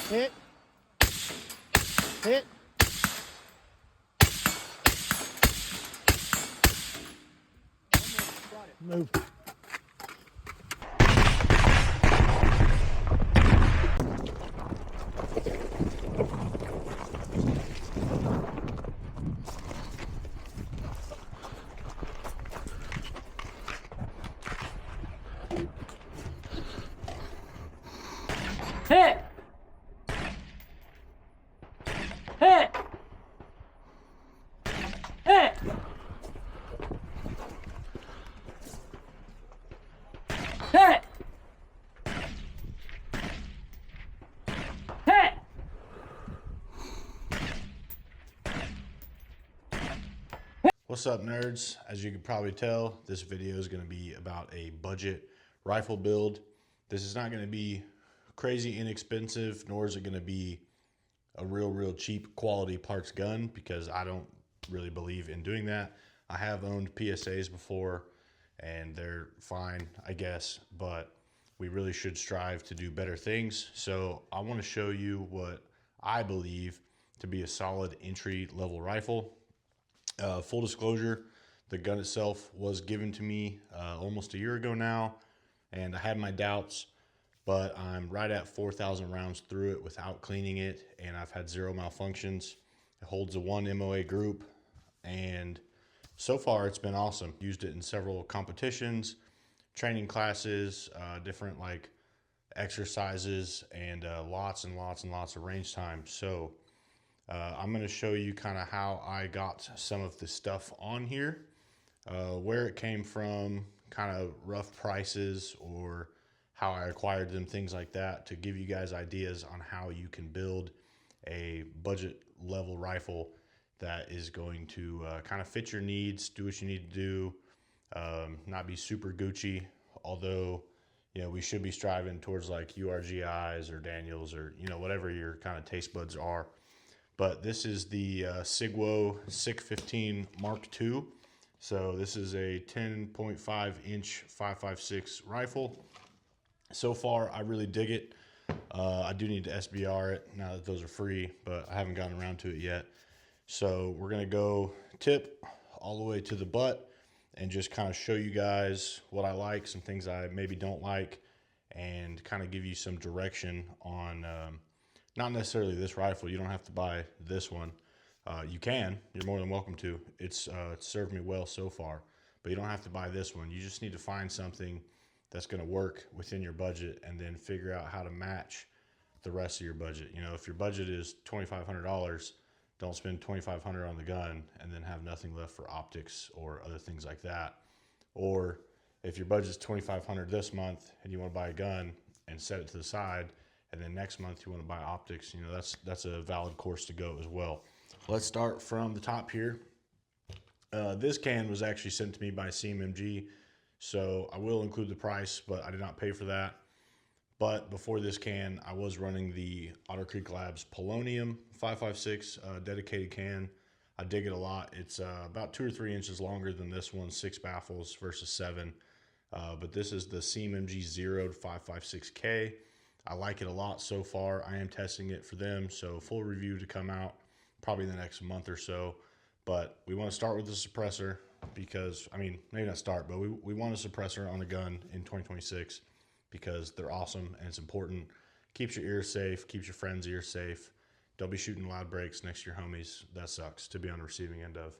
hit, hit. Move. Hit! Hit! Hit! Hit! Hit! What's up, nerds? As you can probably tell, this video is going to be about a budget rifle build. This is not going to be crazy inexpensive, nor is it going to be a real cheap quality parts gun, because I don't really believe in doing that. I have owned PSAs before and they're fine, I guess, but we really should strive to do better things. So I want to show you what I believe to be a solid entry level rifle. Full disclosure, the gun itself was given to me almost a year ago now, and I had my doubts, but I'm right at 4,000 rounds through it without cleaning it, and I've had zero malfunctions. It holds a 1 MOA group, and so far it's been awesome. Used it in several competitions, training classes, different like exercises, and lots and lots of range time. So I'm going to show you kind of how I got some of the stuff on here, where it came from, kind of rough prices, or how I acquired them, things like that, to give you guys ideas on how you can build a budget level rifle that is going to kind of fit your needs, do what you need to do, not be super Gucci, although, you know, we should be striving towards like URGIs or Daniels, or, you know, whatever your kind of taste buds are. But this is the SIGWO SIX-15 MK2. So this is a 10.5 inch 5.56 rifle. So far, I really dig it. I do need to SBR it now that those are free, but I haven't gotten around to it yet. So we're gonna go tip all the way to the butt and just kind of show you guys what I like, some things I maybe don't like, and kind of give you some direction on not necessarily this rifle. You don't have to buy this one. You can, you're more than welcome to. It's served me well so far, but you don't have to buy this one. You just need to find something that's going to work within your budget, and then figure out how to match the rest of your budget. You know, if your budget is $2,500, don't spend $2,500 on the gun and then have nothing left for optics or other things like that. Or if your budget's $2,500 this month and you want to buy a gun and set it to the side, and then next month you want to buy optics, you know, that's a valid course to go as well. Let's start from the top here. This can was actually sent to me by cmmg, so I will include the price, but I did not pay for that. But before this can, I was running the Otter Creek Labs Polonium 5.56 dedicated can. I dig it a lot. It's about 2 or 3 inches longer than this one, 6 baffles versus 7. But this is the cmmg zeroed 5.56K. I like it a lot so far. I am testing it for them, so full review to come out probably in the next month or so. But we want to start with the suppressor, because, I mean, maybe not start, but we want a suppressor on a gun in 2026 because they're awesome and it's important. Keeps your ears safe, keeps your friends' ears safe. Don't be shooting loud breaks next to your homies. That sucks to be on the receiving end of.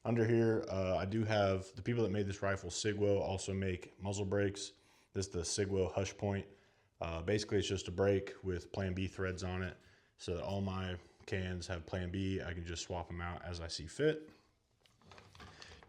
Under here, I do have the people that made this rifle, SIGWO, also make muzzle brakes. This is the SIGWO Hush Point. Basically, it's just a brake with Plan B threads on it, so that all my cans have Plan B. I can just swap them out as I see fit.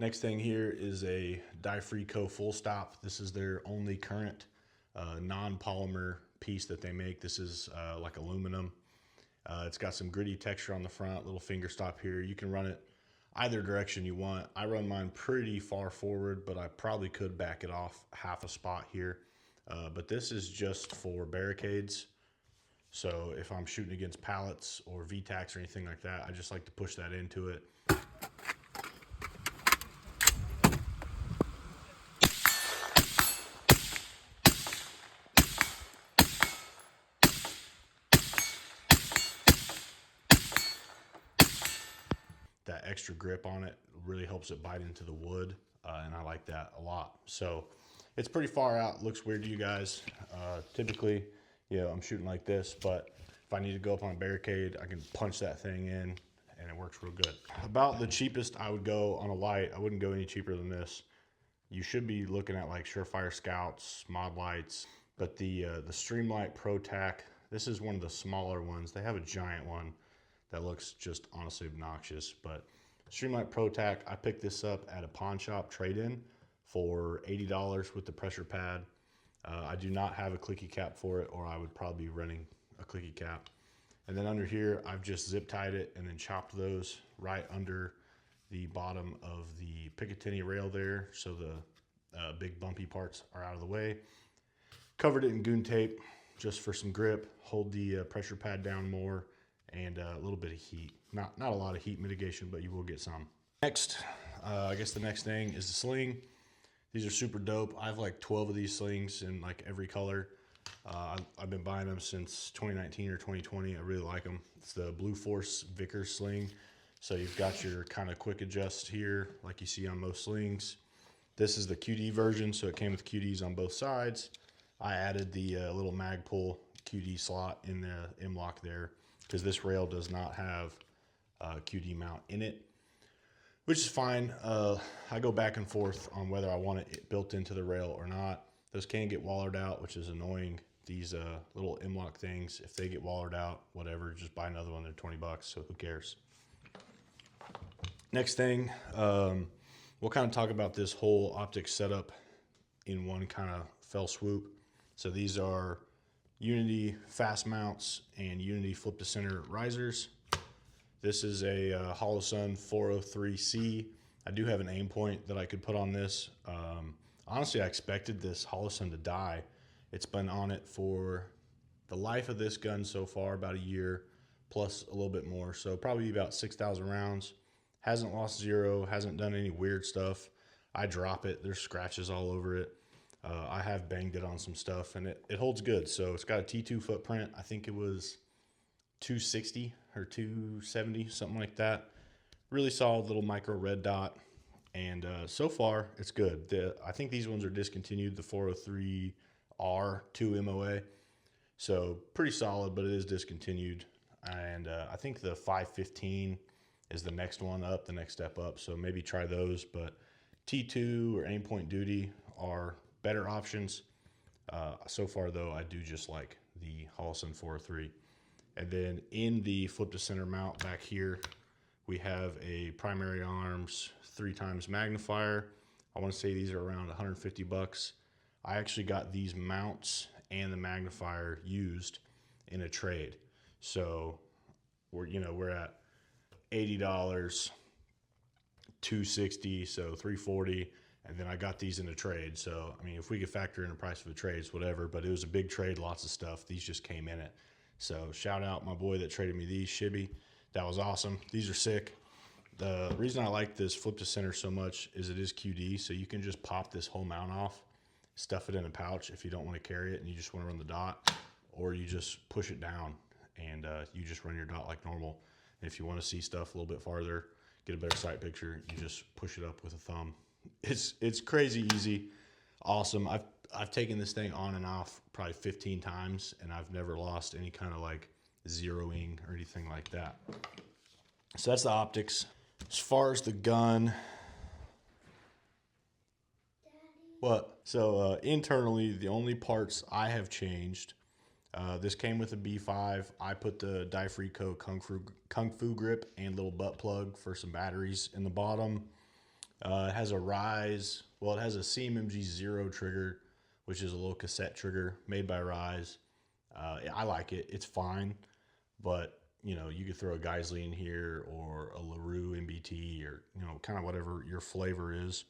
Next thing here is a Die-Free Co. Full Stop. This is their only current non-polymer piece that they make. This is like aluminum. It's got some gritty texture on the front, little finger stop here. You can run it either direction you want. I run mine pretty far forward, but I probably could back it off half a spot here. But this is just for barricades. So if I'm shooting against pallets or VTACs or anything like that, I just like to push that into it. extra grip on it. It really helps it bite into the wood, and I like that a lot. So it's pretty far out. Looks weird to you guys. Typically, I'm shooting like this, but if I need to go up on a barricade, I can punch that thing in, and it works real good. About the cheapest I would go on a light, I wouldn't go any cheaper than this. You should be looking at like Surefire Scouts, Mod Lights, but the Streamlight ProTac, this is one of the smaller ones. They have a giant one that looks just honestly obnoxious, but Streamlight ProTac, I picked this up at a pawn shop trade-in for $80 with the pressure pad. I do not have a clicky cap for it, or I would probably be running a clicky cap. And then under here, I've just zip tied it and then chopped those right under the bottom of the Picatinny rail there, so the big bumpy parts are out of the way. Covered it in goon tape just for some grip, hold the pressure pad down more, and a little bit of heat. Not a lot of heat mitigation, but you will get some. Next, I guess the next thing is the sling. These are super dope. I have like 12 of these slings in like every color. I've been buying them since 2019 or 2020. I really like them. It's the Blue Force Vickers sling. So you've got your kind of quick adjust here, like you see on most slings. This is the QD version, so it came with QDs on both sides. I added the little mag pull QD slot in the M-lock there, because this rail does not have a QD mount in it, which is fine. I go back and forth on whether I want it built into the rail or not. Those can get wallered out, which is annoying. These little M-lock things, if they get wallered out, whatever, just buy another one. They're 20 bucks, so who cares? Next thing, we'll kind of talk about this whole optic setup in one kind of fell swoop. So these are Unity fast mounts and Unity flip to center risers. This is a holosun 403C. I do have an aim point that I could put on this. Honestly, I expected this holosun to die. It's been on it for the life of this gun so far, about a year, plus a little bit more. So probably about 6,000 rounds. Hasn't lost zero, hasn't done any weird stuff. I drop it, there's scratches all over it. I have banged it on some stuff, and it holds good. So it's got a T2 footprint. I think it was 260 or 270, something like that. Really solid little micro red dot. And so far, it's good. I think these ones are discontinued, the 403R 2 MOA. So pretty solid, but it is discontinued. And I think the 515 is the next one up, the next step up. So maybe try those, but T2 or aim point duty are better options. So far though, I do just like the holosun 403. And then in the flip to center mount back here, we have a primary arms 3x magnifier. I want to say these are around 150 bucks. I actually got these mounts and the magnifier used in a trade. So we're at $80, $260, so $340, and then I got these in a trade. So I mean, if we could factor in the price of a trade, it's whatever, but it was a big trade, lots of stuff. These just came in it. So shout out my boy that traded me these, Shibby. That was awesome. These are sick. The reason I like this flip to center so much is it is QD, so you can just pop this whole mount off, stuff it in a pouch if you don't want to carry it and you just want to run the dot, or you just push it down and you just run your dot like normal. And if you want to see stuff a little bit farther, get a better sight picture, you just push it up with a thumb. It's crazy easy, awesome. I've taken this thing on and off probably 15 times, and I've never lost any kind of like zeroing or anything like that. So that's the optics. As far as the gun, what? So internally, the only parts I have changed. This came with a B5. I put the Difrico Kung Fu grip and little butt plug for some batteries in the bottom. It has a Rise. Well, it has a cmmg 0 trigger, which is a little cassette trigger made by Rise. I like it. It's fine, but you could throw a Geisley in here or a LaRue MBT, or kind of whatever your flavor is.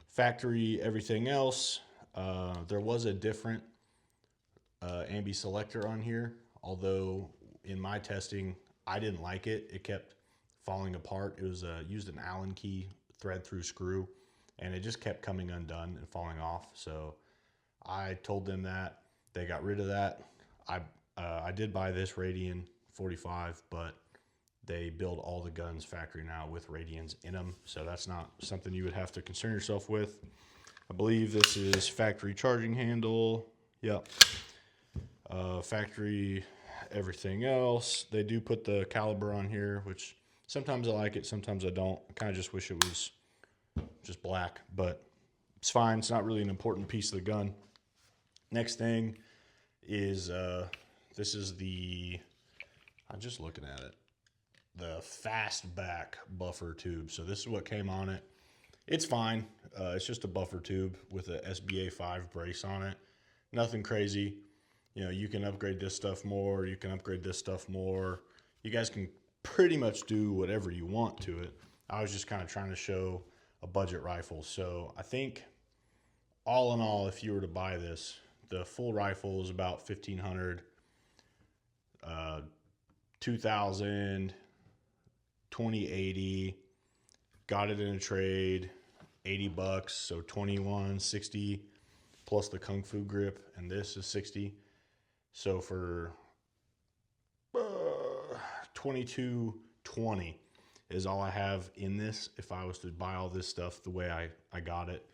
Factory everything else. There was a different ambi selector on here, although in my testing I didn't like it. It kept falling apart. It was used an Allen key thread through screw, and it just kept coming undone and falling off. So I told them that. They got rid of that. I did buy this Radian 45, but They build all the guns factory now with radians in them, so that's not something you would have to concern yourself with. I believe this is factory charging handle. Yep. Factory everything else. They do put the caliber on here, which sometimes I like it, sometimes I don't. I kind of just wish it was just black, but it's fine. It's not really an important piece of the gun. Next thing is this is the, I'm just looking at it, the fastback buffer tube. So this is what came on it. It's fine. It's just a buffer tube with a SBA 5 brace on it. Nothing crazy. You know, you can upgrade this stuff more. You can upgrade this stuff more. You guys can pretty much do whatever you want to it. I was just kind of trying to show a budget rifle. So I think all in all, if you were to buy this, the full rifle is about $1,500, 2,000, 2080. Got it in a trade, $80, so 2160 plus the Kung Fu grip, and this is 60. So for $22.20 is all I have in this if I was to buy all this stuff the way I got it,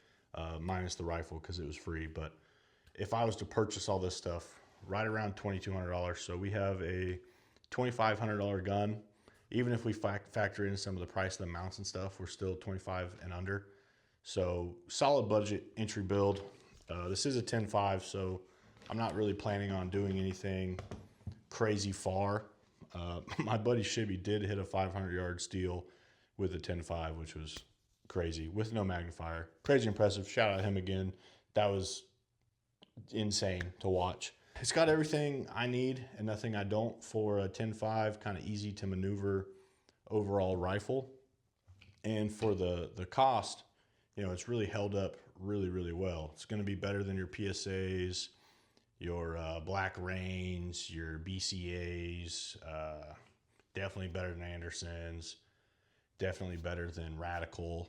minus the rifle because it was free. But if I was to purchase all this stuff, right around $2,200. So we have a $2,500 gun. Even if we factor in some of the price of the mounts and stuff, we're still 25 and under. So solid budget entry build. This is a 10.5, so I'm not really planning on doing anything crazy far. My buddy Shibby did hit a 500-yard steel with a 10.5, which was crazy, with no magnifier. Crazy impressive. Shout out him again. That was insane to watch. It's got everything I need and nothing I don't for a 10.5, kind of easy to maneuver overall rifle. And for the cost, you know, it's really held up really, really well. It's going to be better than your PSAs, your Black Rains, your BCAs, definitely better than Anderson's, definitely better than Radical.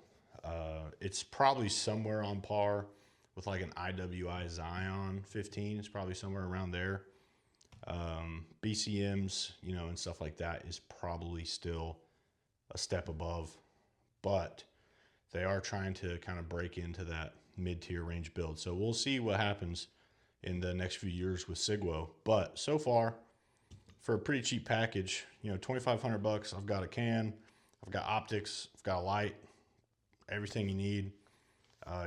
It's probably somewhere on par with like an IWI Zion 15. It's probably somewhere around there. BCMs, you know, and stuff like that is probably still a step above, but they are trying to kind of break into that mid-tier range build. So we'll see what happens in the next few years with SIGWO. But so far, for a pretty cheap package, you know, $2,500, I've got a can, I've got optics, I've got a light, everything you need.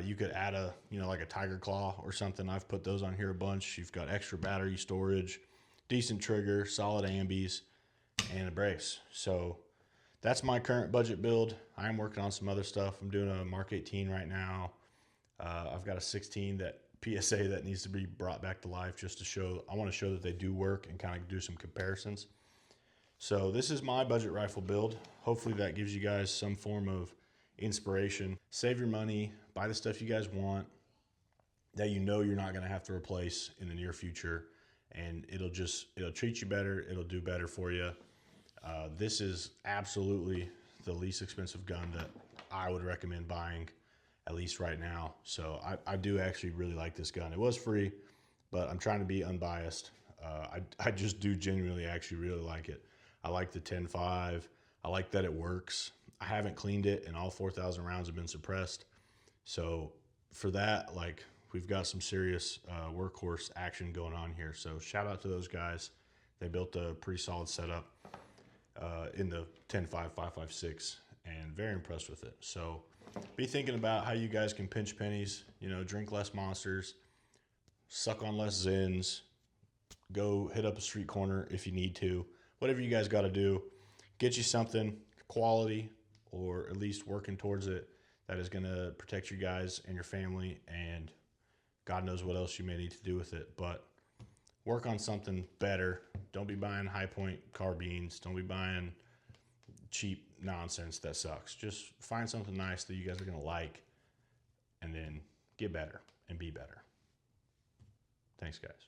You could add a, you know, like a Tiger Claw or something. I've put those on here a bunch. You've got extra battery storage, decent trigger, solid ambies, and a brace. So that's my current budget build. I am working on some other stuff. I'm doing a Mark 18 right now. I've got a 16 that PSA that needs to be brought back to life just to show, I want to show that they do work and kind of do some comparisons. So this is my budget rifle build. Hopefully that gives you guys some form of inspiration. Save your money, buy the stuff you guys want that you know you're not going to have to replace in the near future, and it'll treat you better, it'll do better for you. This is absolutely the least expensive gun that I would recommend buying, at least right now. So I do actually really like this gun. It was free, but I'm trying to be unbiased. I just do genuinely actually really like it. I like the 10.5. I like that it works. I haven't cleaned it and all 4,000 rounds have been suppressed. So for that, like, we've got some serious workhorse action going on here. So shout out to those guys. They built a pretty solid setup in the 10.5 5.56 and very impressed with it. So be thinking about how you guys can pinch pennies, you know, drink less monsters, suck on less Zins, go hit up a street corner if you need to. Whatever you guys got to do, get you something quality, or at least working towards it, that is going to protect you guys and your family, and God knows what else you may need to do with it. But work on something better. Don't be buying high point carbines. Don't be buying cheap nonsense that sucks. Just find something nice that you guys are going to like, and then get better and be better. Thanks, guys.